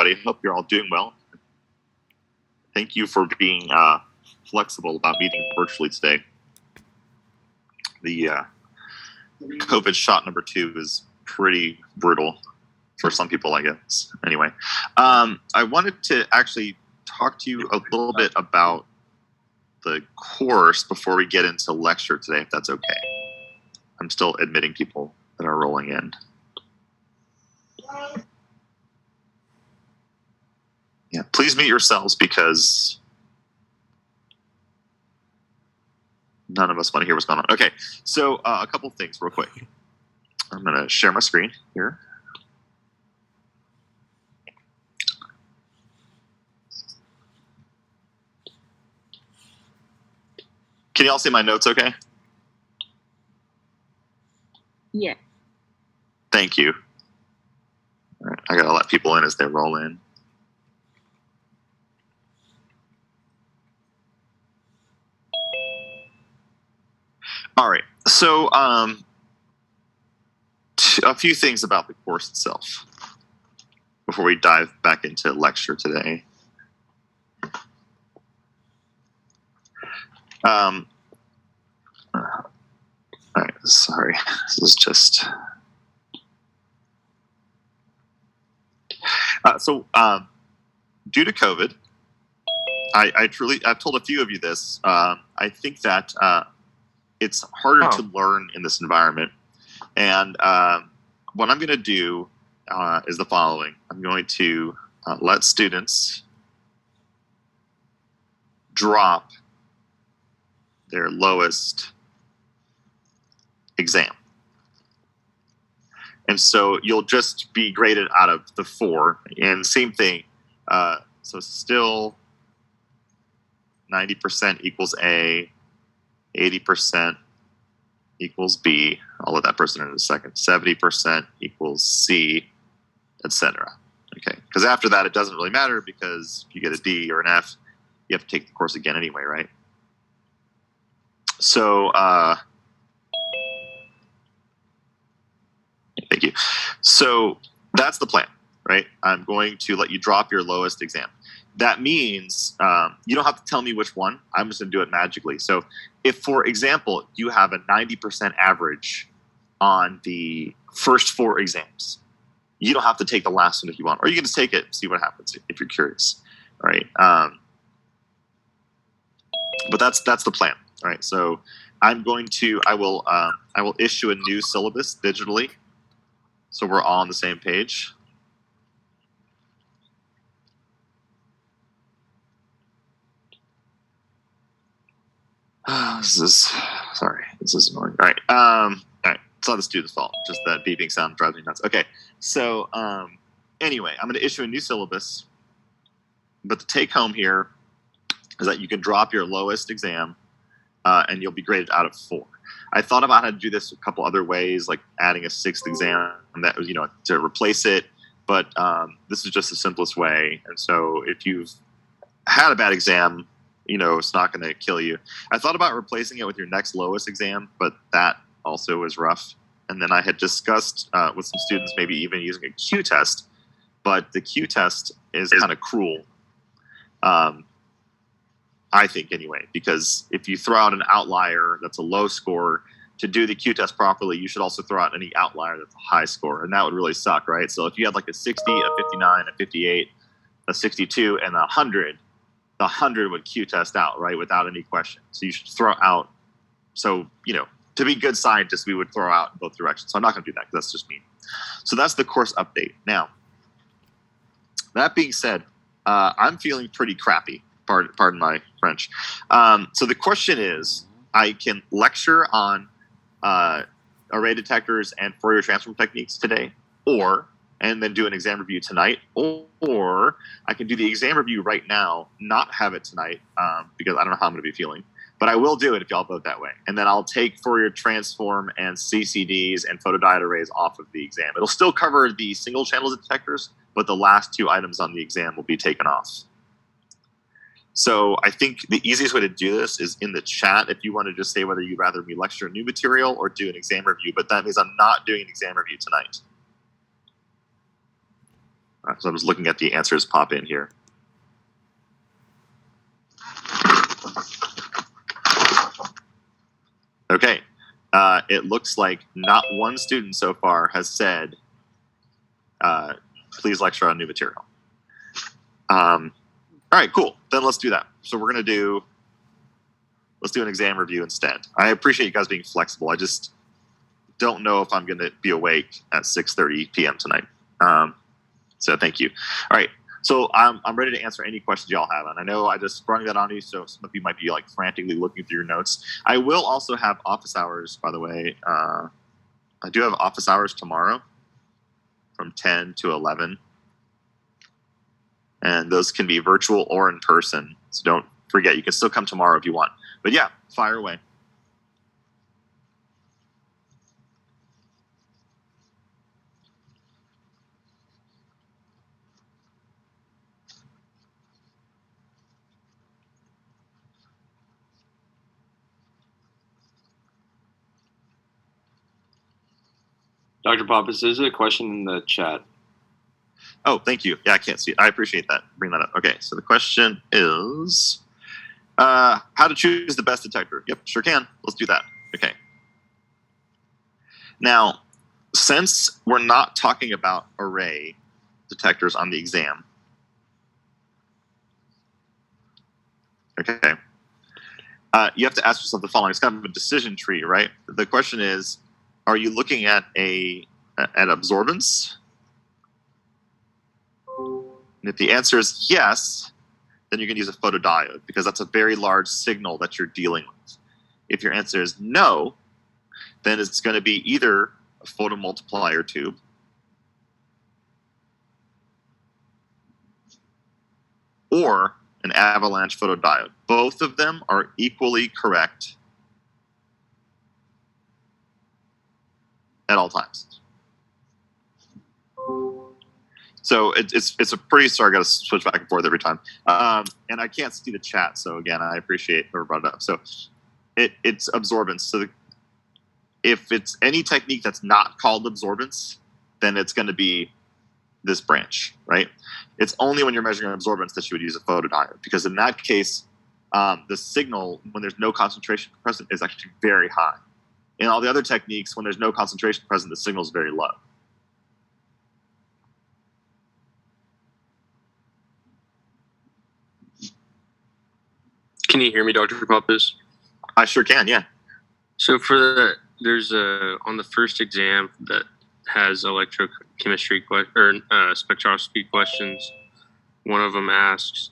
everybody. Hope you're all doing well. Thank you for being flexible about meeting virtually today. The COVID shot number 2 is pretty brutal for some people, I guess. Anyway, I wanted to actually talk to you a little bit about the course before we get into lecture today, if that's okay. I'm still admitting people that are rolling in. Yeah, please mute yourselves because none of us want to hear what's going on. Okay, so a couple things real quick. I'm going to share my screen here. Can you all see my notes okay? Yeah. Thank you. All right, I got to let people in as they roll in. All right, so a few things about the course itself before we dive back into lecture today. All right, sorry, this is just... due to COVID, I've told a few of you this. I think that it's harder to learn in this environment. And what I'm going to do is the following. I'm going to let students drop their lowest exam. And so you'll just be graded out of the 4. And same thing. So still 90% equals A, 80% equals B. I'll let that person in a second. 70% equals C, etc. Okay, because after that it doesn't really matter, because if you get a D or an F, you have to take the course again anyway, right? So thank you. So that's the plan, right? I'm going to let you drop your lowest exam. That means you don't have to tell me which one. I'm just going to do it magically. So if, for example, you have a 90% average on the first 4 exams, you don't have to take the last one if you want, or you can just take it and see what happens if you're curious, right? But that's the plan, right? So I will issue a new syllabus digitally, so we're all on the same page. This is annoying. All right. All right. It's not the student's fault. Just that beeping sound drives me nuts. Okay. So anyway, I'm going to issue a new syllabus. But the take home here is that you can drop your lowest exam and you'll be graded out of 4. I thought about how to do this a couple other ways, like adding a 6th exam that was, to replace it. But this is just the simplest way. And so if you've had a bad exam, it's not going to kill you. I thought about replacing it with your next lowest exam, but that also was rough. And then I had discussed with some students maybe even using a Q test, but the Q test is kind of cruel, I think anyway, because if you throw out an outlier that's a low score, to do the Q test properly, you should also throw out any outlier that's a high score, and that would really suck, right? So if you had like a 60, a 59, a 58, a 62, and a 100, the 100 would Q test out, right, without any question. So you should throw out. So, to be good scientists, we would throw out in both directions. So I'm not going to do that because that's just mean. So that's the course update. Now, that being said, I'm feeling pretty crappy. Pardon my French. So the question is, I can lecture on array detectors and Fourier transform techniques today, and then do an exam review tonight, or I can do the exam review right now, not have it tonight, because I don't know how I'm going to be feeling. But I will do it if y'all vote that way. And then I'll take Fourier transform and CCDs and photodiode arrays off of the exam. It'll still cover the single channel detectors, but the last 2 items on the exam will be taken off. So I think the easiest way to do this is in the chat, if you want to just say whether you'd rather me lecture new material or do an exam review, but that means I'm not doing an exam review tonight. So I'm just looking at the answers pop in here. Okay. It looks like not one student so far has said, please lecture on new material. All right, cool. Then let's do that. So let's do an exam review instead. I appreciate you guys being flexible. I just don't know if I'm going to be awake at 6:30 p.m. tonight. So thank you. All right. So I'm ready to answer any questions y'all have. And I know I just sprung that on you, so some of you might be like frantically looking through your notes. I will also have office hours, by the way. I do have office hours tomorrow from 10 to 11. And those can be virtual or in person. So don't forget, you can still come tomorrow if you want. But yeah, fire away. Dr. Pappas, there's a question in the chat. Oh, thank you. Yeah, I can't see it. I appreciate that. Bring that up. Okay, so the question is how to choose the best detector. Yep, sure can. Let's do that. Okay. Now, since we're not talking about array detectors on the exam, okay, you have to ask yourself the following. It's kind of a decision tree, right? The question is, are you looking at absorbance? And if the answer is yes, then you can use a photodiode because that's a very large signal that you're dealing with. If your answer is no, then it's going to be either a photomultiplier tube or an avalanche photodiode. Both of them are equally correct at all times. So it's a pretty, sorry, I got to switch back and forth every time. And I can't see the chat, so again, I appreciate whoever brought it up. So it's absorbance. So if it's any technique that's not called absorbance, then it's going to be this branch, right? It's only when you're measuring absorbance that you would use a photodiode, because in that case, the signal, when there's no concentration present, is actually very high. In all the other techniques, when there's no concentration present, the signal is very low. Can you hear me, Dr. Pappas? I sure can, yeah. So there's on the first exam that has electrochemistry or spectroscopy questions. One of them asks,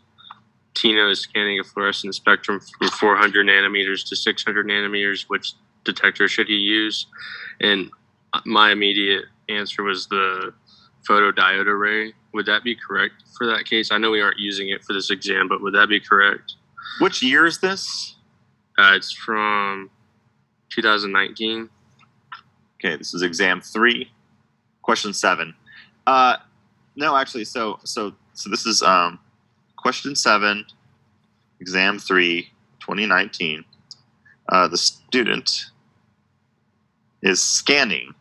Tina is scanning a fluorescent spectrum from 400 nanometers to 600 nanometers. Which detector should he use? And my immediate answer was the photodiode array. Would that be correct for that case? I know we aren't using it for this exam, but would that be correct? Which year is this? It's from 2019. Okay, this is exam 3, question 7. No, actually, so this is question 7, exam 3, 2019. The student is scanning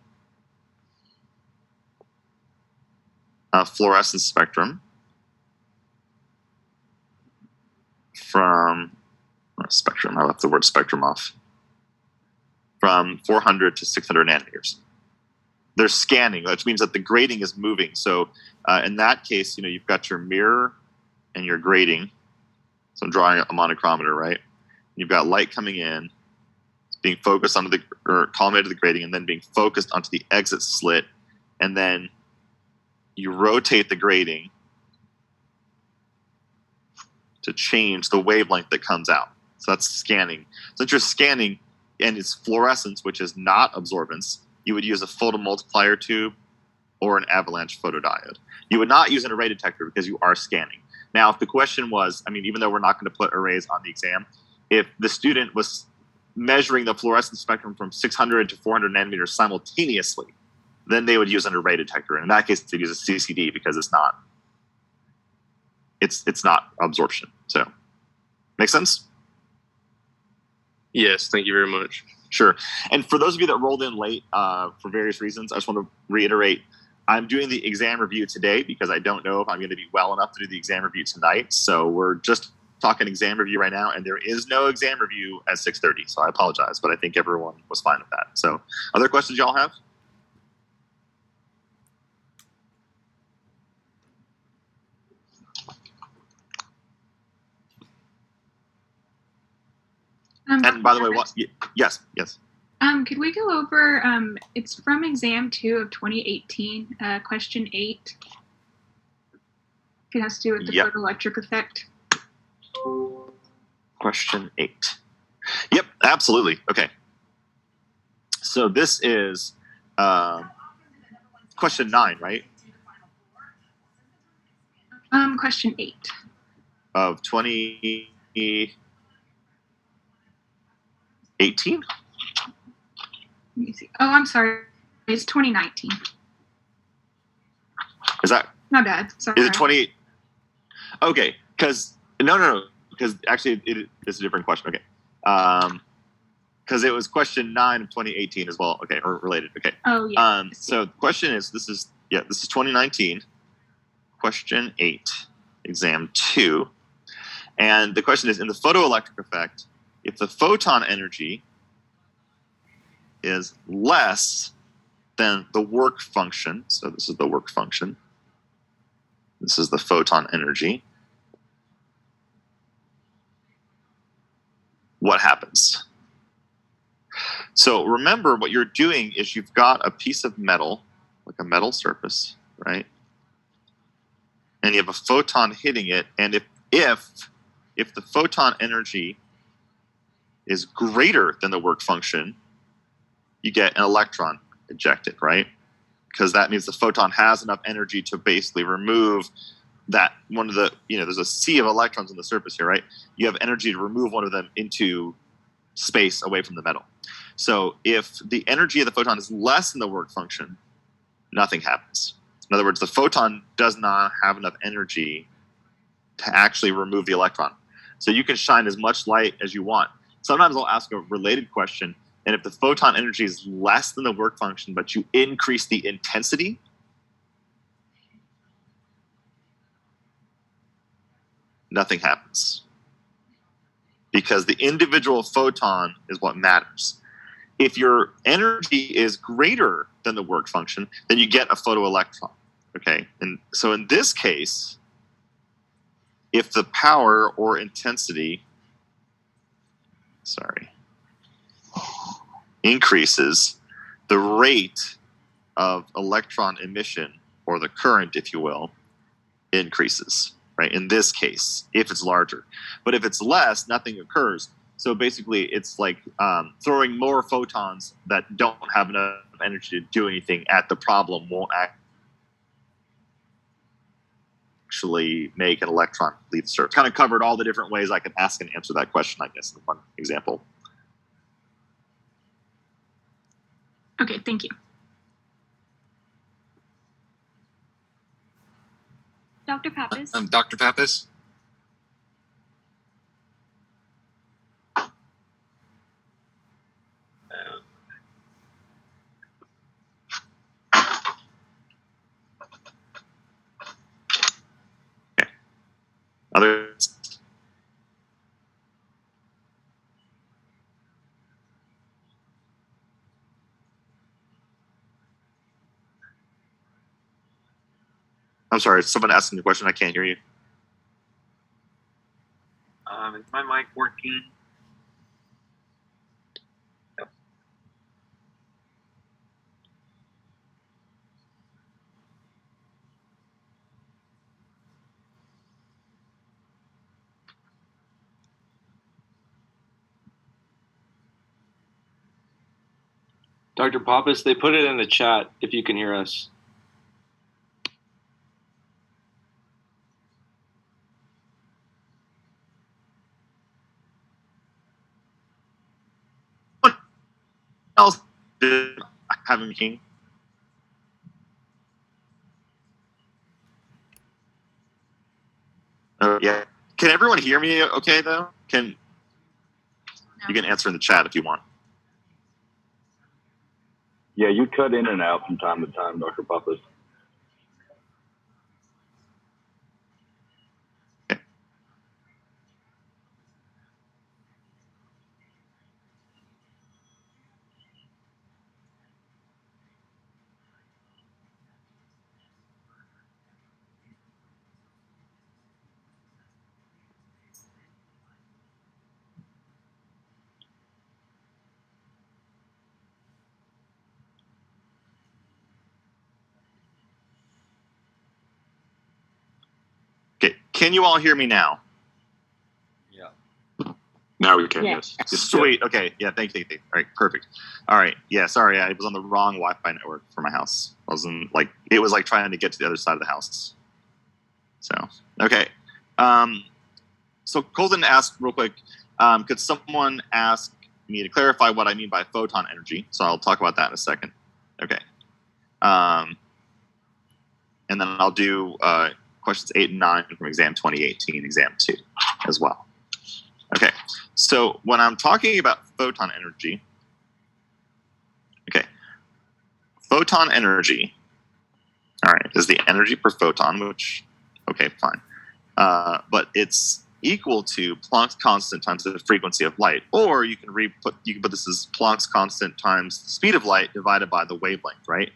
a fluorescence spectrum from spectrum. I left the word spectrum off. From 400 to 600 nanometers. They're scanning, which means that the grading is moving. So in that case, you've got your mirror and your grading. So I'm drawing a monochromator, right? You've got light coming in, being focused onto collimated to the grading, and then being focused onto the exit slit. And then you rotate the grading to change the wavelength that comes out. So that's scanning. Since you're scanning, and it's fluorescence, which is not absorbance, you would use a photomultiplier tube or an avalanche photodiode. You would not use an array detector because you are scanning. Now, if the question was, even though we're not going to put arrays on the exam, if the student was measuring the fluorescence spectrum from 600 to 400 nanometers simultaneously, then they would use an array detector. And in that case, they'd use a CCD because it's not absorption. So, make sense? Yes, thank you very much. Sure. And for those of you that rolled in late for various reasons, I just want to reiterate, I'm doing the exam review today because I don't know if I'm going to be well enough to do the exam review tonight. So we're just talking exam review right now, and there is no exam review at 6:30. So I apologize, but I think everyone was fine with that. So other questions y'all have? And by the way, what? Yes. Could we go over, it's from exam 2 of 2018, question 8. It has to do with the photoelectric effect. Question 8. Yep, absolutely. Okay. So this is question 9, right? Question 8. Of 2018? Let me see. Oh, I'm sorry. It's 2019. Is that? My bad. Sorry. Is it 28? Okay, because no, because actually it's a different question. Okay, because it was question 9 of 2018 as well. Okay, or related. Okay. Oh yeah. So the question is, this is 2019, question 8, exam 2, and the question is, in the photoelectric effect, if the photon energy is less than the work function, so this is the work function, this is the photon energy, what happens? So remember, what you're doing is you've got a piece of metal, like a metal surface, right? And you have a photon hitting it, and if the photon energy is greater than the work function, you get an electron ejected, right? Because that means the photon has enough energy to basically remove that one of the, there's a sea of electrons on the surface here, right? You have energy to remove one of them into space away from the metal. So if the energy of the photon is less than the work function, nothing happens. In other words, the photon does not have enough energy to actually remove the electron. So you can shine as much light as you want. Sometimes I'll ask a related question, and if the photon energy is less than the work function, but you increase the intensity, nothing happens. Because the individual photon is what matters. If your energy is greater than the work function, then you get a photoelectron. Okay? And so in this case, if the power or intensity, increases, the rate of electron emission, or the current, if you will, increases, right? In this case, if it's larger. But if it's less, nothing occurs. So basically, it's like throwing more photons that don't have enough energy to do anything at the problem won't actually make an electron leave the surface. Kind of covered all the different ways I can ask and answer that question, I guess, in one example. Okay, thank you. Dr. Pappas? Dr. Pappas? Others? I'm sorry, is someone asking the question? I can't hear you. Is my mic working? Yep. Dr. Pappas, they put it in the chat if you can hear us. Else did having king? Yeah. Can everyone hear me okay, though? You can answer in the chat if you want. Yeah, you cut in and out from time to time, Dr. Pappas. Can you all hear me now? Now we can, Yeah. yes. Sweet. Okay. Yeah. Thank you. All right. Perfect. All right. Yeah. Sorry, I was on the wrong Wi-Fi network for my house. I wasn't like it was like trying to get to the other side of the house. So okay. So Colton asked real quick. Could someone ask me to clarify what I mean by photon energy? So I'll talk about that in a second. Okay. And then I'll do questions 8 and 9 from exam 2018, exam 2 as well. Okay. So when I'm talking about photon energy, okay, photon energy, all right, is the energy per photon, which, okay, fine. But it's equal to Planck's constant times the frequency of light, or you can put this as Planck's constant times the speed of light divided by the wavelength, right?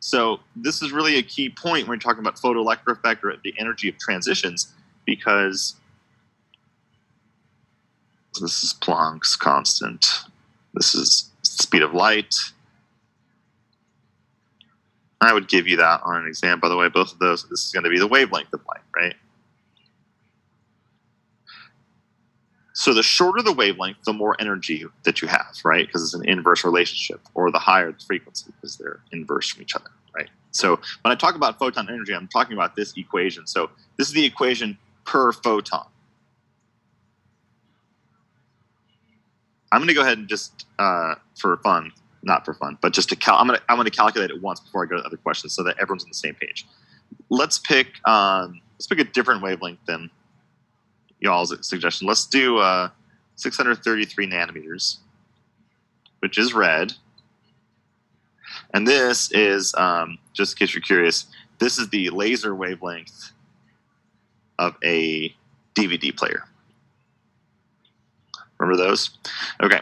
So this is really a key point when you're talking about photoelectric effect or the energy of transitions, because this is Planck's constant. This is speed of light. I would give you that on an exam, by the way, both of those. This is going to be the wavelength of light, right? So the shorter the wavelength, the more energy that you have, right? Because it's an inverse relationship, or the higher the frequency because they're inverse from each other, right? So when I talk about photon energy, I'm talking about this equation. So this is the equation per photon. I'm going to go ahead and just for fun, not for fun, but just to I'm going to calculate it once before I go to other questions so that everyone's on the same page. Let's pick a different wavelength than y'all's suggestion. Let's do 633 nanometers, which is red. And this is, just in case you're curious, this is the laser wavelength of a DVD player. Remember those? Okay.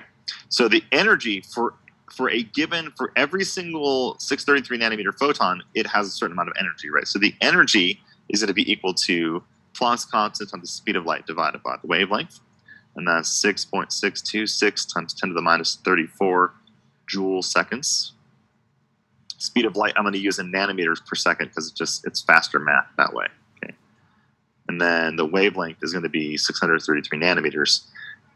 So the energy for every single 633 nanometer photon, it has a certain amount of energy, right? So the energy is going to be equal to Planck's constant on the speed of light divided by the wavelength. And that's 6.626 times 10 to the minus 34 joule seconds. Speed of light, I'm going to use in nanometers per second because it's faster math that way. Okay. And then the wavelength is going to be 633 nanometers.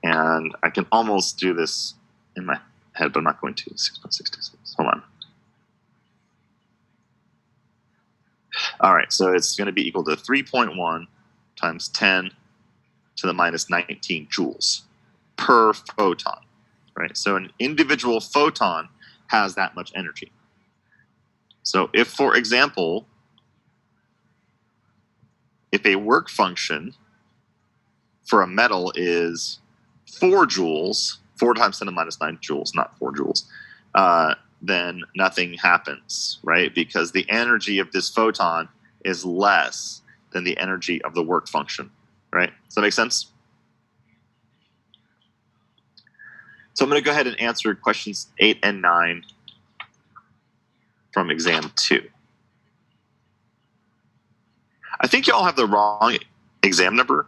And I can almost do this in my head, but I'm not going to. 6.626. Hold on. All right, so it's going to be equal to 3.1 times 10 to the minus 19 joules per photon, right? So an individual photon has that much energy. So if, for example, if a work function for a metal is 4 joules, 4 times 10 to the minus 9 joules, not 4 joules, then nothing happens, right? Because the energy of this photon is less than the energy of the work function, right? Does that make sense? So I'm going to go ahead and answer questions 8 and 9 from exam 2. I think y'all have the wrong exam number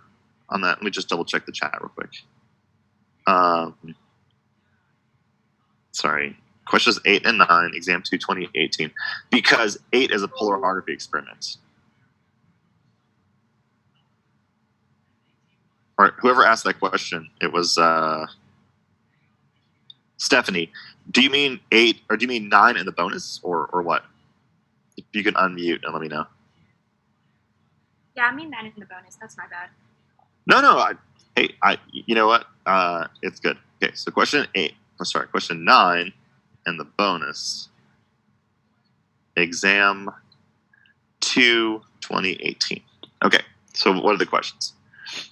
on that. Let me just double check the chat real quick. Sorry. Questions 8 and 9, exam 2, 2018, because 8 is a polarography experiment. All right, whoever asked that question, it was Stephanie. Do you mean 8 or do you mean 9 in the bonus or what? If you can unmute and let me know. Yeah, I mean that in the bonus. That's my bad. No. You know what? It's good. Okay, so question 9 and the bonus. Exam 2, 2018. Okay, so what are the questions?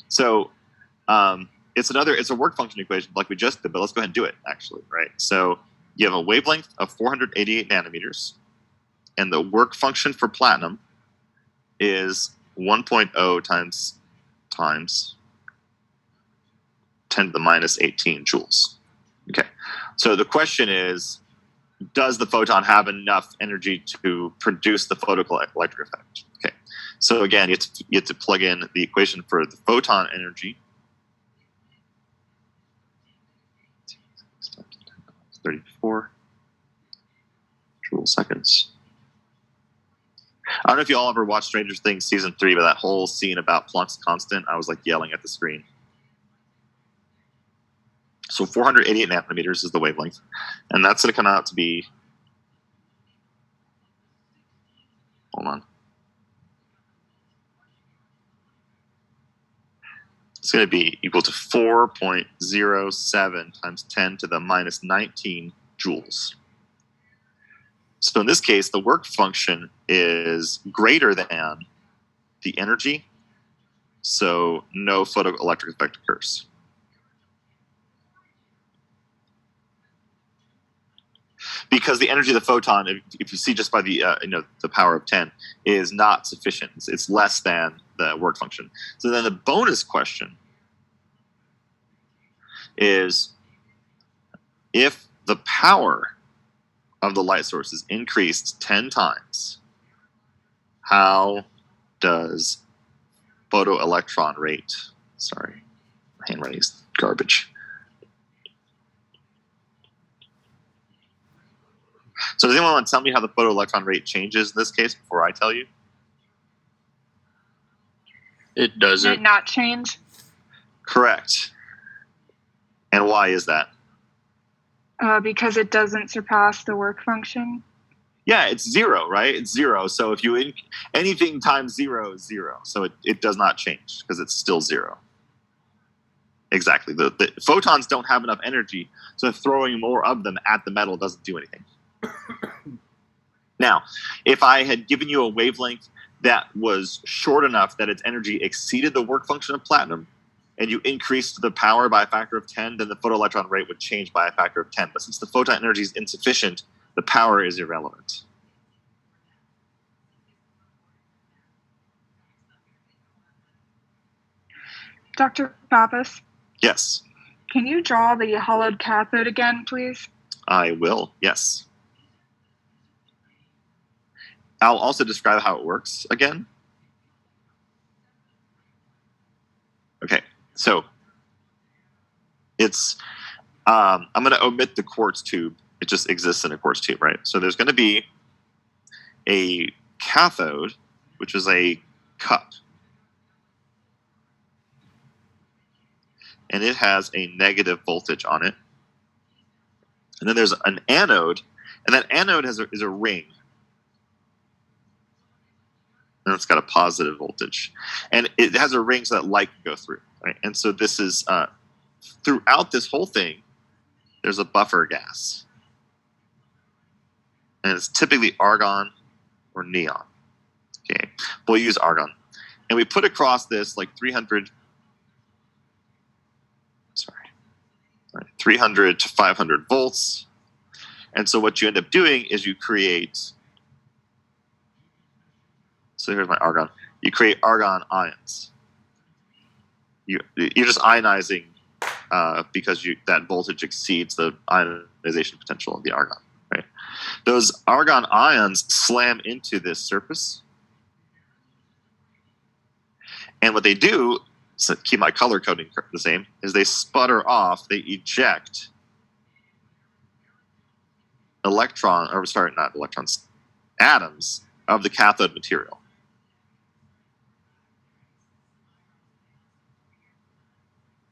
So it's a work function equation like we just did, but let's go ahead and do it actually, right? So you have a wavelength of 488 nanometers, and the work function for platinum is 1.0 times 10 to the minus 18 joules. Okay, so the question is, does the photon have enough energy to produce the photoelectric effect? Okay, so again, you have to plug in the equation for the photon energy. 34 joule seconds. I don't know if you all ever watched Stranger Things season 3, but that whole scene about Planck's constant, I was like yelling at the screen. So 488 nanometers is the wavelength, and that's going to come out to be. Hold on. It's going to be equal to 4.07 times 10 to the minus 19 joules. So in this case, the work function is greater than the energy, so no photoelectric effect occurs. Because the energy of the photon, if you see just by the the power of 10, is not sufficient. It's less than the work function. So then the bonus question is, if the power of the light source is increased 10 times, how does photoelectron rate? Sorry, handwriting is garbage. So does anyone want to tell me how the photoelectron rate changes in this case before I tell you? It Did doesn't. it not change? Correct. And why is that? Because it doesn't surpass the work function. Yeah, it's 0, right? It's 0. So if you anything times 0 is 0. So it does not change because it's still 0. Exactly. The photons don't have enough energy, so throwing more of them at the metal doesn't do anything. Now, if I had given you a wavelength that was short enough that its energy exceeded the work function of platinum, and you increased the power by a factor of 10, then the photoelectron rate would change by a factor of 10. But since the photon energy is insufficient, the power is irrelevant. Dr. Pappas, Yes, can you draw the hollowed cathode again, please? I will. Yes. I'll also describe how it works again. Okay, so it's, I'm going to omit the quartz tube. It just exists in a quartz tube, right? So there's going to be a cathode, which is a cup. And it has a negative voltage on it. And then there's an anode, and that anode is a ring. And it's got a positive voltage. And it has a ring so that light can go through. Right? And so this is, throughout this whole thing, there's a buffer gas. And it's typically argon or neon. Okay, we'll use argon. And we put across this like 300 to 500 volts. And so what you end up doing is you create, so here's my argon. You create argon ions. You're just ionizing because that voltage exceeds the ionization potential of the argon. Right? Those argon ions slam into this surface. And what they do, so keep my color coding the same, is they sputter off, they eject atoms of the cathode material.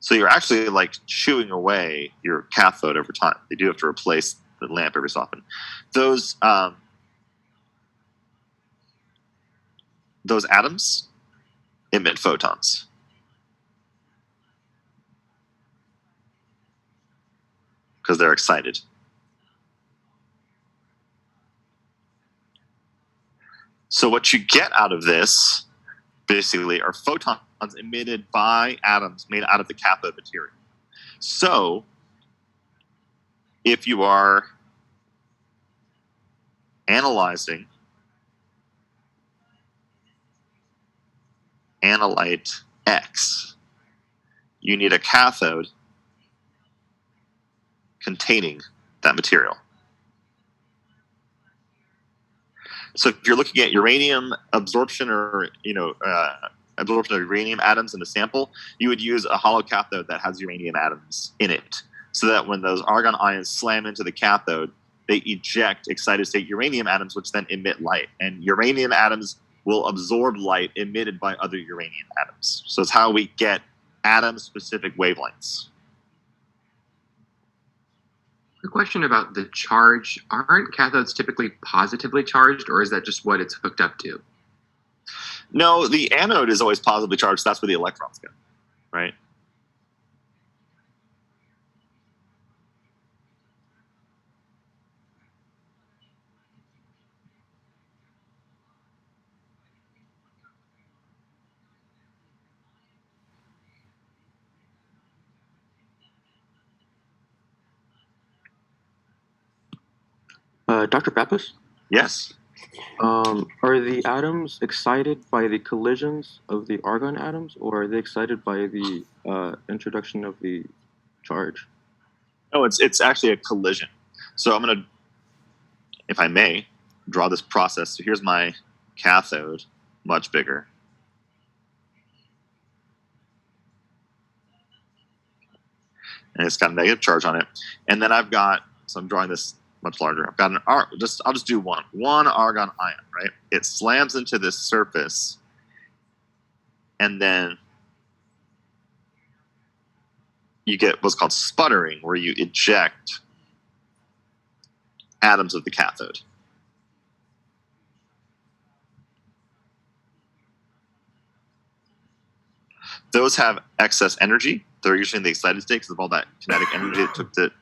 So you're actually like chewing away your cathode over time. They do have to replace the lamp every so often. Those atoms emit photons. Because they're excited. So what you get out of this, basically, are photons emitted by atoms made out of the cathode material. So if you are analyzing analyte X, you need a cathode containing that material. So if you're looking at uranium absorption or absorption of uranium atoms in a sample, you would use a hollow cathode that has uranium atoms in it, so that when those argon ions slam into the cathode, they eject excited state uranium atoms, which then emit light. And uranium atoms will absorb light emitted by other uranium atoms. So it's how we get atom-specific wavelengths. A question about the charge. Aren't cathodes typically positively charged, or is that just what it's hooked up to? No, the anode is always positively charged. That's where the electrons go, right? Dr. Pappas, Yes. are the atoms excited by the collisions of the argon atoms, or are they excited by the introduction of the charge? No, it's actually a collision. So I'm going to, if I may, draw this process. So here's my cathode, much bigger. And it's got a negative charge on it. And then I've got, so I'm drawing this much larger. I've got I'll just do one argon ion, right? It slams into this surface, and then you get what's called sputtering, where you eject atoms of the cathode. Those have excess energy. They're usually in the excited state because of all that kinetic energy it took to,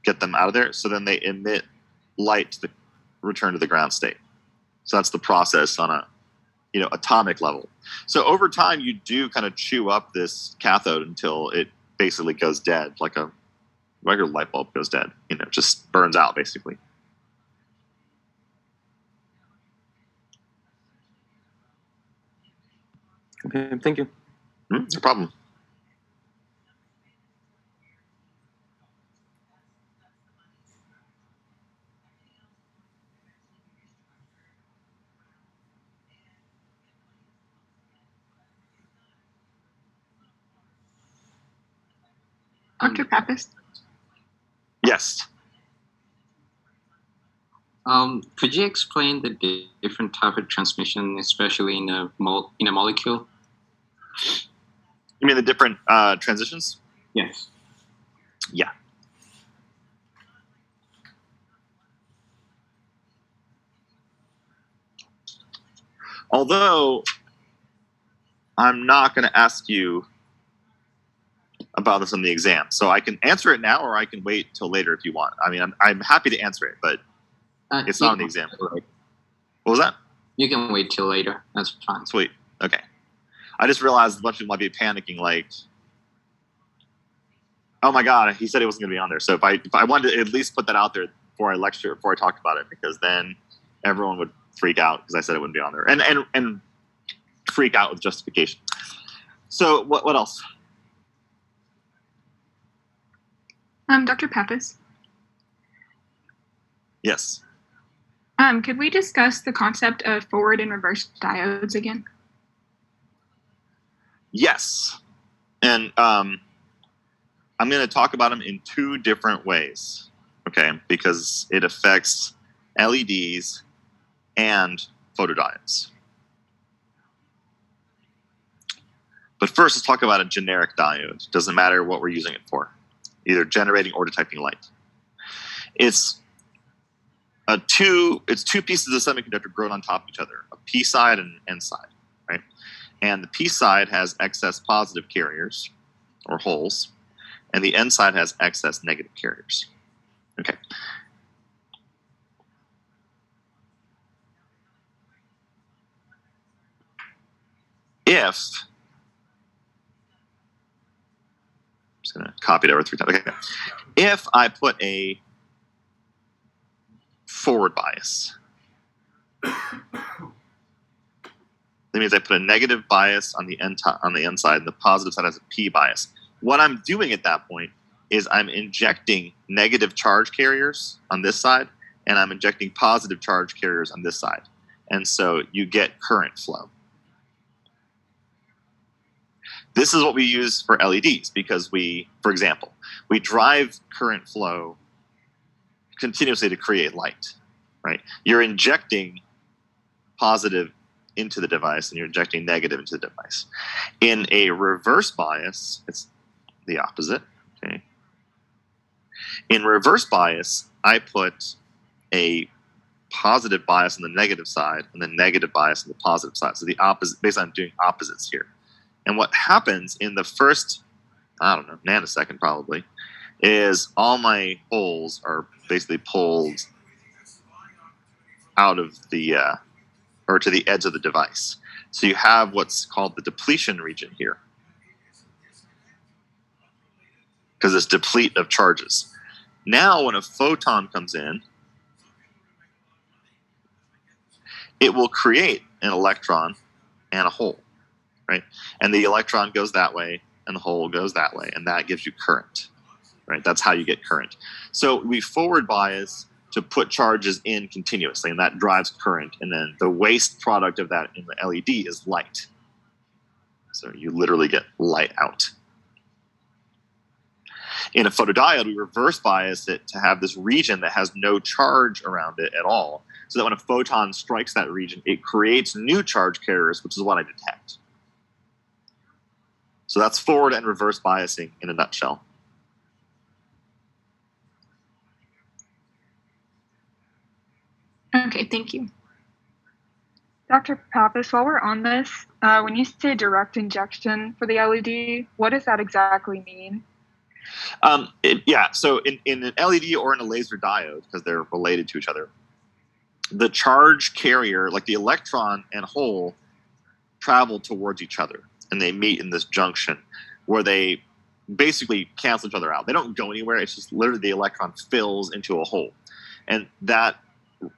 get them out of there. So then they emit light to the return to the ground state. So that's the process on a, atomic level. So over time, you do kind of chew up this cathode until it basically goes dead, like a regular light bulb goes dead. Just burns out basically. Okay, thank you. No problem. Dr. Pappas? Yes. Could you explain the different type of transmission, especially in a molecule? You mean the different transitions? Yes. Yeah. Although I'm not going to ask you about this on the exam, so I can answer it now, or I can wait till later if you want. I mean, I'm happy to answer it, but it's not on the exam. What was that? You can wait till later. That's fine. Sweet. Okay. I just realized a bunch of people might be panicking, like, oh my God, he said he wasn't going to be on there. So if I wanted to at least put that out there before I talked about it, because then everyone would freak out because I said it wouldn't be on there, and freak out with justification. So what else? Dr. Pappas? Yes. Could we discuss the concept of forward and reverse diodes again? Yes. And I'm going to talk about them in two different ways, okay? Because it affects LEDs and photodiodes. But first, let's talk about a generic diode. Doesn't matter what we're using it for, either generating or detecting light. It's two pieces of semiconductor grown on top of each other, a P side and an N side, right? And the P side has excess positive carriers, or holes, and the N side has excess negative carriers. Okay. I'm just going to copy it over 3 times. Okay. If I put a forward bias, that means I put a negative bias on the N side, and the positive side has a P bias. What I'm doing at that point is I'm injecting negative charge carriers on this side, and I'm injecting positive charge carriers on this side. And so you get current flow. This is what we use for LEDs because for example, we drive current flow continuously to create light, right? You're injecting positive into the device and you're injecting negative into the device. In a reverse bias, it's the opposite. Okay. In reverse bias, I put a positive bias on the negative side and the negative bias on the positive side. So the opposite, basically I'm doing opposites here. And what happens in the first, I don't know, nanosecond probably, is all my holes are basically pulled out of the, or to the edge of the device. So you have what's called the depletion region here, because it's deplete of charges. Now when a photon comes in, it will create an electron and a hole, right? And the electron goes that way and the hole goes that way, and that gives you current, right? That's how you get current. So we forward bias to put charges in continuously, and that drives current. And then the waste product of that in the LED is light. So you literally get light out. In a photodiode, we reverse bias it to have this region that has no charge around it at all, so that when a photon strikes that region, it creates new charge carriers, which is what I detect. So that's forward and reverse biasing in a nutshell. Okay, thank you. Dr. Pappas, while we're on this, when you say direct injection for the LED, what does that exactly mean? So in an LED or in a laser diode, because they're related to each other, the charge carrier, like the electron and hole, travel towards each other, and they meet in this junction where they basically cancel each other out. They don't go anywhere. It's just literally the electron fills into a hole, and that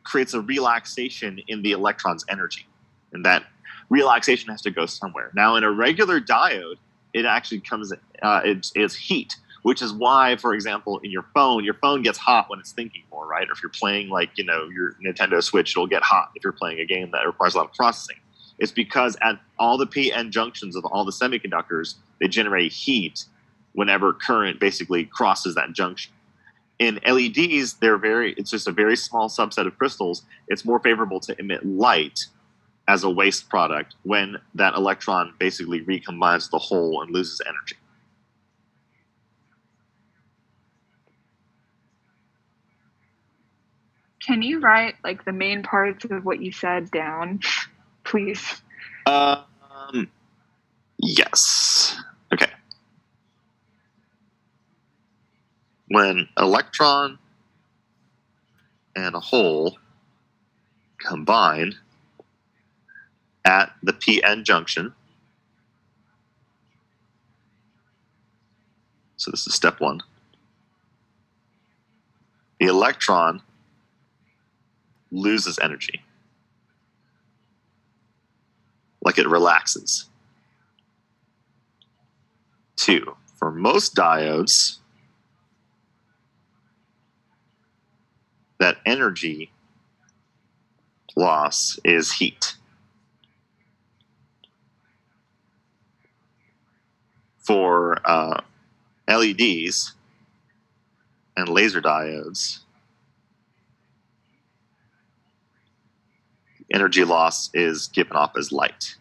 creates a relaxation in the electron's energy, and that relaxation has to go somewhere. Now, in a regular diode, it actually comes, it's heat, which is why, for example, in your phone gets hot when it's thinking more, right? Or if you're playing your Nintendo Switch, it'll get hot if you're playing a game that requires a lot of processing. It's because at all the p-n junctions of all the semiconductors, they generate heat whenever current basically crosses that junction. In LEDs, it's just a very small subset of crystals. It's more favorable to emit light as a waste product when that electron basically recombines the hole and loses energy. Can you write like the main parts of what you said down, please? Yes. Okay. When electron and a hole combine at the p-n junction, so this is step one, the electron loses energy, like it relaxes. 2, for most diodes, that energy loss is heat. For LEDs and laser diodes, energy loss is given off as light.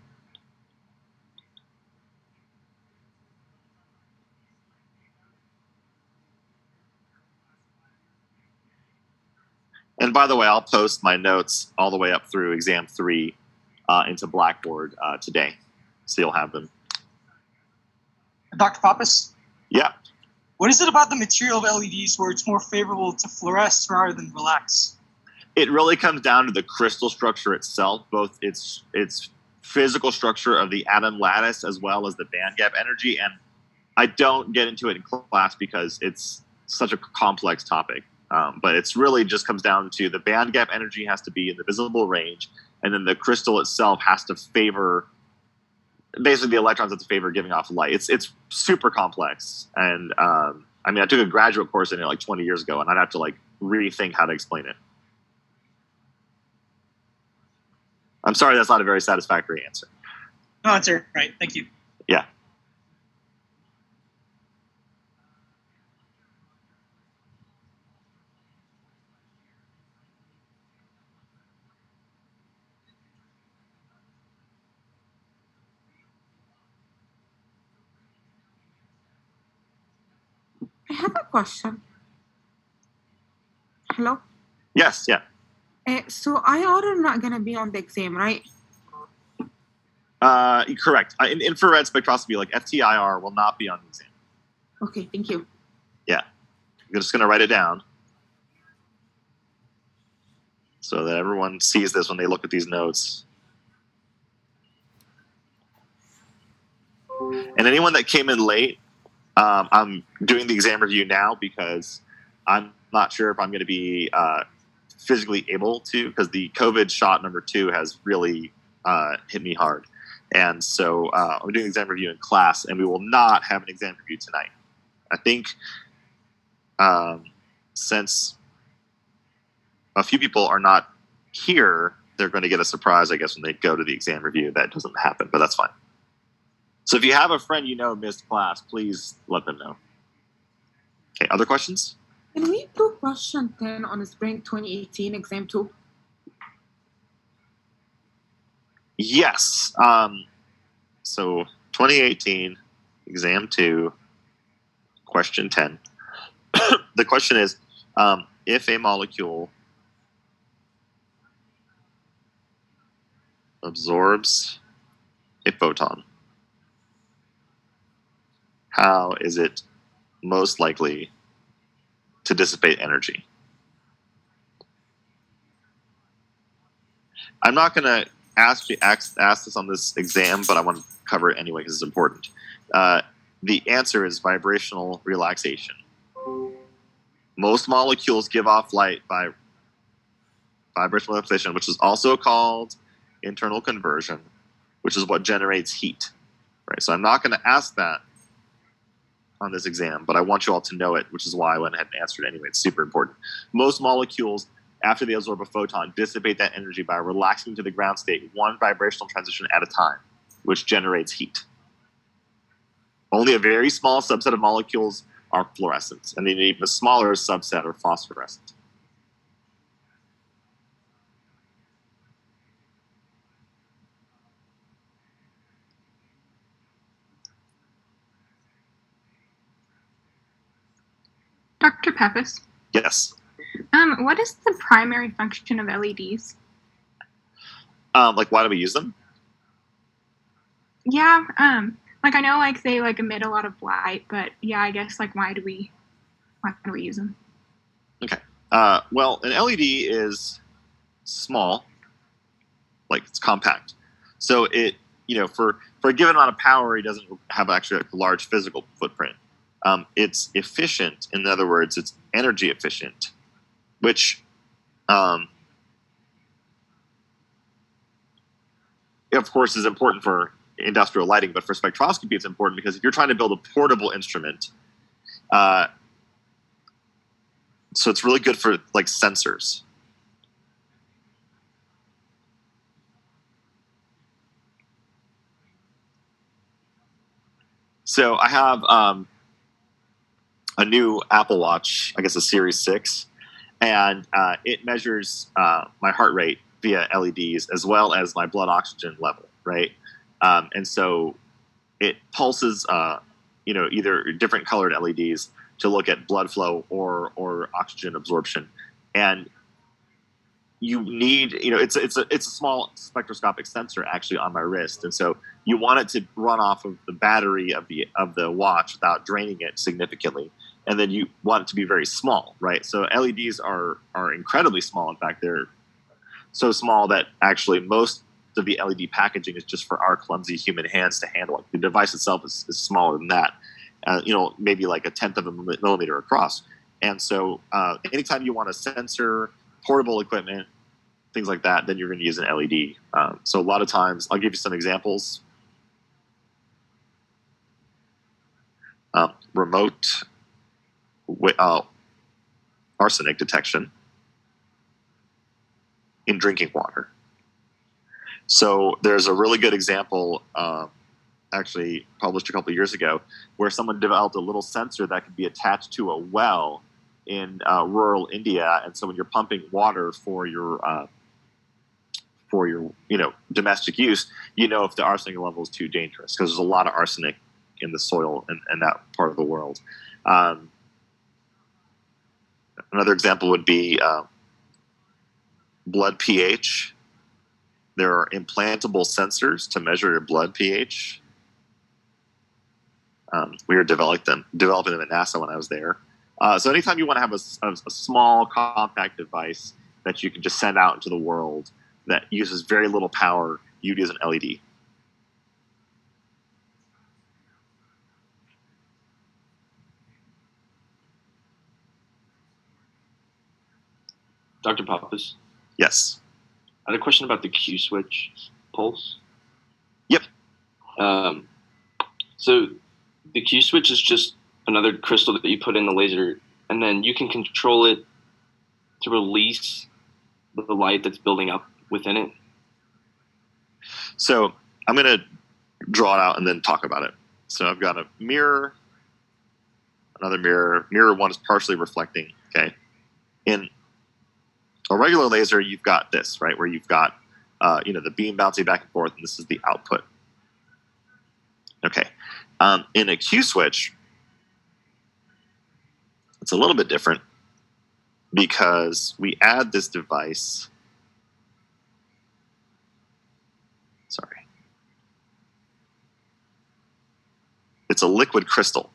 And by the way, I'll post my notes all the way up through exam 3 into Blackboard today, so you'll have them. Dr. Pappas? Yeah. What is it about the material of LEDs where it's more favorable to fluoresce rather than relax? It really comes down to the crystal structure itself, both its physical structure of the atom lattice as well as the band gap energy. And I don't get into it in class because it's such a complex topic. But it's really just comes down to the band gap energy has to be in the visible range, and then the crystal itself has to favor, basically the electrons have to favor giving off light. It's super complex. And I took a graduate course in it like 20 years ago, and I'd have to rethink how to explain it. I'm sorry that's not a very satisfactory answer. No, it's all right. Thank you. Yeah. I have a question. Hello? Yes, yeah. So IR are not going to be on the exam, right? Correct. In infrared spectroscopy, like FTIR, will not be on the exam. Okay, thank you. Yeah. I'm just going to write it down so that everyone sees this when they look at these notes. And anyone that came in late, I'm doing the exam review now because I'm not sure if I'm going to be physically able to, because the COVID shot number 2 has really hit me hard. And so I'm doing the exam review in class, and we will not have an exam review tonight. I think since a few people are not here, they're going to get a surprise, I guess, when they go to the exam review. That doesn't happen, but that's fine. So if you have a friend you know missed class, please let them know. Okay, other questions? Can we do question 10 on spring 2018 exam 2? Yes. So 2018, exam 2, question 10. The question is, if a molecule absorbs a photon, how is it most likely to dissipate energy? I'm not going to ask this on this exam, but I want to cover it anyway because it's important. The answer is vibrational relaxation. Most molecules give off light by vibrational relaxation, which is also called internal conversion, which is what generates heat. Right. So I'm not going to ask that on this exam, but I want you all to know it, which is why I went ahead and answered it anyway. It's super important. Most molecules, after they absorb a photon, dissipate that energy by relaxing to the ground state, one vibrational transition at a time, which generates heat. Only a very small subset of molecules are fluorescent, and an even smaller subset are phosphorescent. Dr. Pappas, Yes. what is the primary function of LEDs? Like, why do we use them? Yeah, like I know like they like emit a lot of light, but yeah, I guess like why do we use them? Okay. Well, an LED is small, like it's compact. So it, for a given amount of power, it doesn't have actually a large physical footprint. It's efficient. In other words, it's energy efficient, which, of course, is important for industrial lighting. But for spectroscopy, it's important because if you're trying to build a portable instrument, so it's really good for like sensors. So I have a new Apple Watch, I guess a Series 6, and it measures my heart rate via LEDs as well as my blood oxygen level, right? And so it pulses, either different colored LEDs to look at blood flow or oxygen absorption. And you need, it's a small spectroscopic sensor actually on my wrist, and so you want it to run off of the battery of the watch without draining it significantly, and then you want it to be very small, right? So LEDs are incredibly small. In fact, they're so small that actually most of the LED packaging is just for our clumsy human hands to handle it. The device itself is smaller than that, maybe like a tenth of a millimeter across. And so anytime you want a sensor, portable equipment, things like that, then you're going to use an LED. So a lot of times, I'll give you some examples. Remote arsenic detection in drinking water. So there's a really good example, actually published a couple of years ago, where someone developed a little sensor that could be attached to a well in rural India, and so when you're pumping water for your domestic use, if the arsenic level is too dangerous, because there's a lot of arsenic in the soil in that part of the world. Another example would be blood pH. There are implantable sensors to measure your blood pH. We were developing them at NASA when I was there. So anytime you want to have a small, compact device that you can just send out into the world that uses very little power, you'd use an LED. Dr. Pappas, Yes. I had a question about the Q switch pulse. Yep. So the Q switch is just another crystal that you put in the laser, and then you can control it to release the light that's building up within it. So I'm going to draw it out and then talk about it. So I've got a mirror, another mirror. Mirror one is partially reflecting. Okay. In a regular laser, you've got this, right, where you've got the beam bouncing back and forth, and this is the output. Okay. In a Q switch, it's a little bit different because we add this device. Sorry. It's a liquid crystal.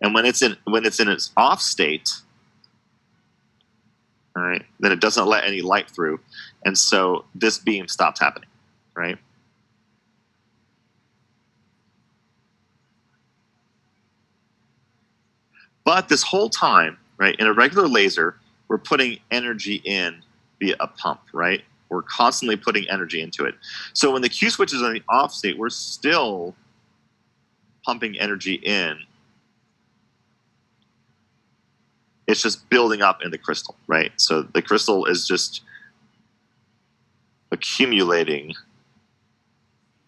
And when it's in its off state, all right, then it doesn't let any light through, and so this beam stops happening, right? But this whole time, right, in a regular laser, we're putting energy in via a pump, right? We're constantly putting energy into it. So when the Q switch is in the off state, we're still pumping energy in. It's just building up in the crystal, right? So the crystal is just accumulating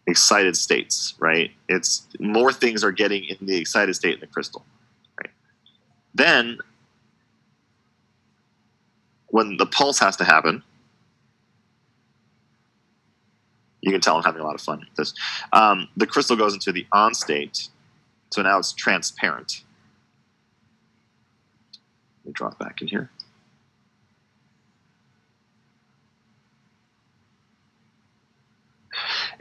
excited states, right? It's more things are getting in the excited state in the crystal, right? Then when the pulse has to happen, you can tell I'm having a lot of fun with this. The crystal goes into the on state, so now it's transparent. Let me draw it back in here.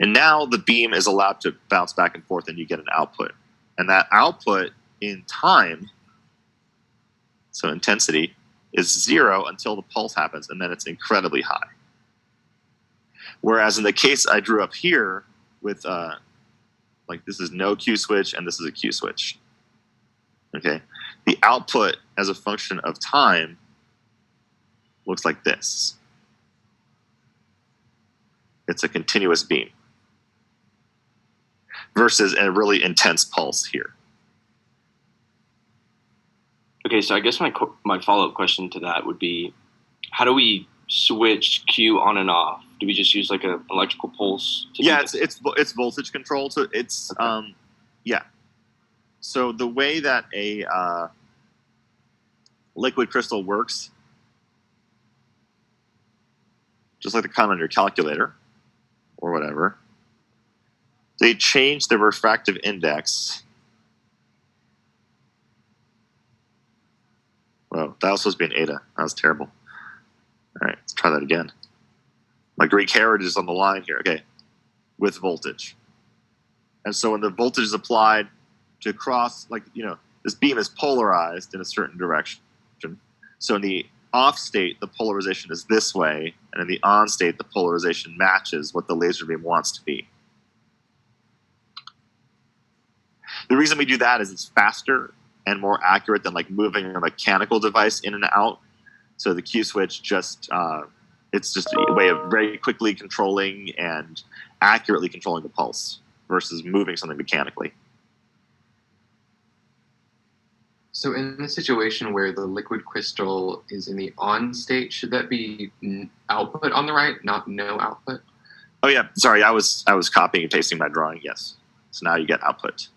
And now the beam is allowed to bounce back and forth, and you get an output. And that output in time, so intensity, is 0 until the pulse happens, and then it's incredibly high. Whereas in the case I drew up here with, this is no Q switch, and this is a Q switch. Okay, the output as a function of time looks like this. It's a continuous beam versus a really intense pulse here. Okay, so I guess my follow-up question to that would be, how do we switch Q on and off? Do we just use like an electrical pulse? Yeah, it's voltage controlled. So it's okay. Yeah. So the way that a liquid crystal works, just like the comment on your calculator or whatever, they change the refractive index. Whoa, that was supposed to be an eta. That was terrible. All right, let's try that again. My Greek heritage is on the line here. Okay, with voltage. And so when the voltage is applied to cross, this beam is polarized in a certain direction. So in the off state, the polarization is this way, and in the on state, the polarization matches what the laser beam wants to be. The reason we do that is it's faster and more accurate than moving a mechanical device in and out. So the Q switch it's just a way of very quickly controlling and accurately controlling the pulse versus moving something mechanically. So in the situation where the liquid crystal is in the on state, should that be output on the right, not no output? Oh yeah, sorry, I was copying and pasting my drawing. Yes, so now you get output.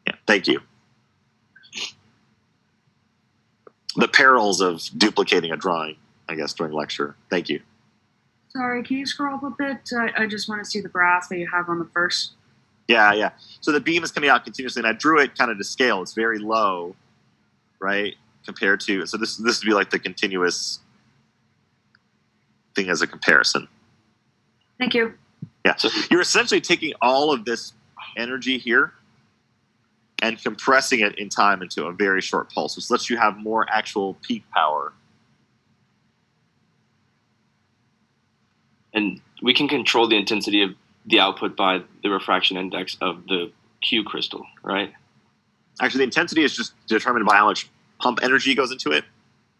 Yeah, thank you. The perils of duplicating a drawing, I guess, during lecture. Thank you. Sorry, can you scroll up a bit? I just want to see the graph that you have on the first. Yeah. So the beam is coming out continuously, and I drew it kind of to scale. It's very low, right? Compared to, so this would be like the continuous thing as a comparison. Thank you. Yeah. So you're essentially taking all of this energy here and compressing it in time into a very short pulse, which lets you have more actual peak power. And we can control the intensity of the output by the refraction index of the Q crystal, right? Actually, the intensity is just determined by how much pump energy goes into it.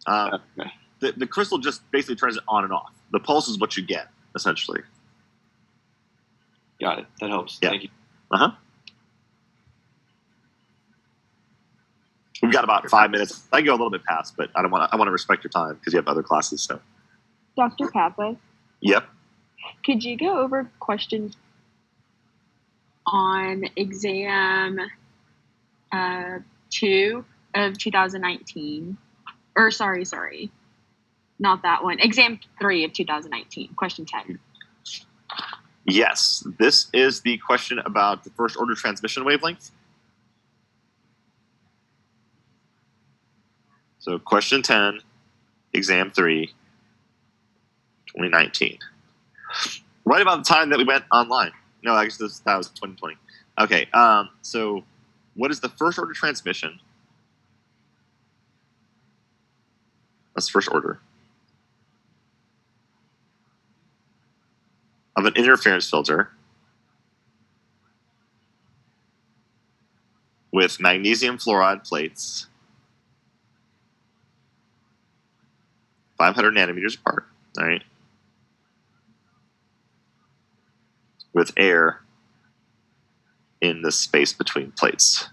Okay. The crystal just basically turns it on and off. The pulse is what you get, essentially. Got it. That helps. Yeah. Thank you. Uh-huh. We've got about 5 minutes. I can go a little bit past, but I want to respect your time because you have other classes. So. Dr. Pappas, Yep. could you go over questions on exam 2 of 2019? Or sorry. Not that one. Exam 3 of 2019, question 10. Yes. This is the question about the first order transmission wavelength. So question 10, exam 3, 2019. Right about the time that we went online. No, I guess that was 2020. Okay, so what is the first order transmission? That's first order. Of an interference filter with magnesium fluoride plates 500 nanometers apart, all right, with air in the space between plates.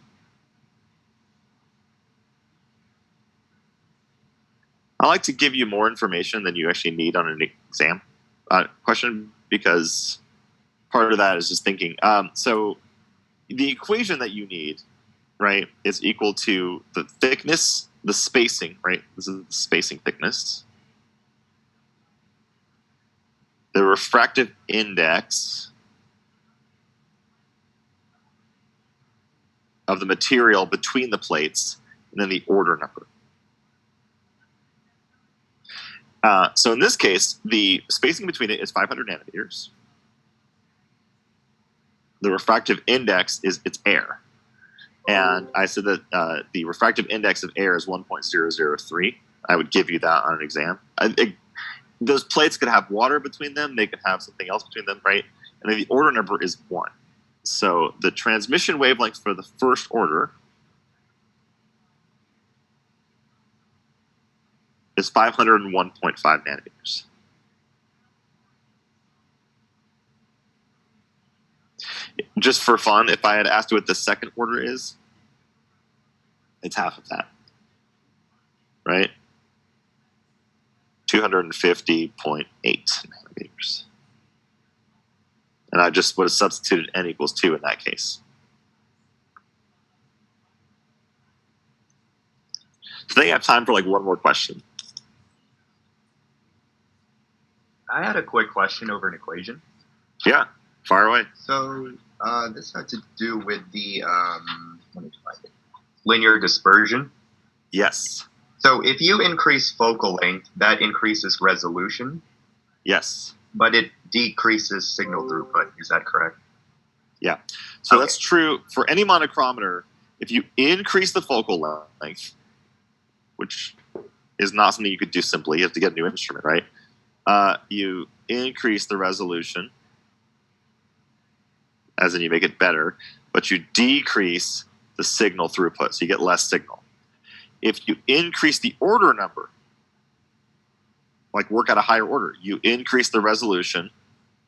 I like to give you more information than you actually need on an exam question, because part of that is just thinking. So the equation that you need, right, is equal to the thickness, the spacing, right? This is the spacing thickness. The refractive index of the material between the plates, and then the order number. So in this case, the spacing between it is 500 nanometers. The refractive index is its air. And I said that the refractive index of air is 1.003. I would give you that on an exam. Those plates could have water between them. They could have something else between them, right? And then the order number is 1. So the transmission wavelength for the first order is 501.5 nanometers. Just for fun, if I had asked you what the second order is, it's half of that, right? 250.8 nanometers. And I just would have substituted n equals 2 in that case. So they have time for like one more question. I had a quick question over an equation. Yeah, fire away. So this had to do with the let me find it. Linear dispersion. Yes. So if you increase focal length, that increases resolution. Yes. But it decreases signal throughput. Is that correct? Yeah. So that's true for any monochromator. If you increase the focal length, which is not something you could do simply, you have to get a new instrument, right? You increase the resolution, as in you make it better, but you decrease the signal throughput, so you get less signal. If you increase the order number, like work at a higher order, you increase the resolution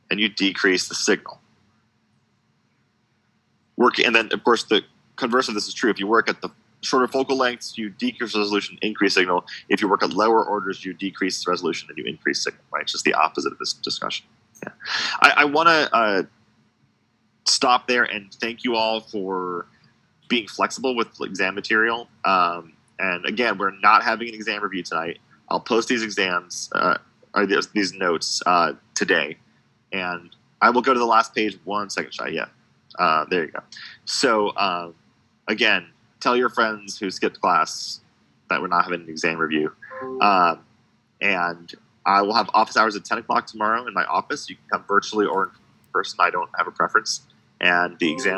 and you decrease the signal. And then, of course, the converse of this is true. If you work at the shorter focal lengths, you decrease resolution, increase signal. If you work at lower orders, you decrease resolution and you increase signal, right? It's just the opposite of this discussion. Yeah. I want to stop there and thank you all for being flexible with exam material. And again, we're not having an exam review tonight. I'll post these exams, or these notes today. And I will go to the last page 1 second, Shai. Yeah. There you go. So again, tell your friends who skipped class that we're not having an exam review. And I will have office hours at 10 o'clock tomorrow in my office. You can come virtually or in person. I don't have a preference. And the exam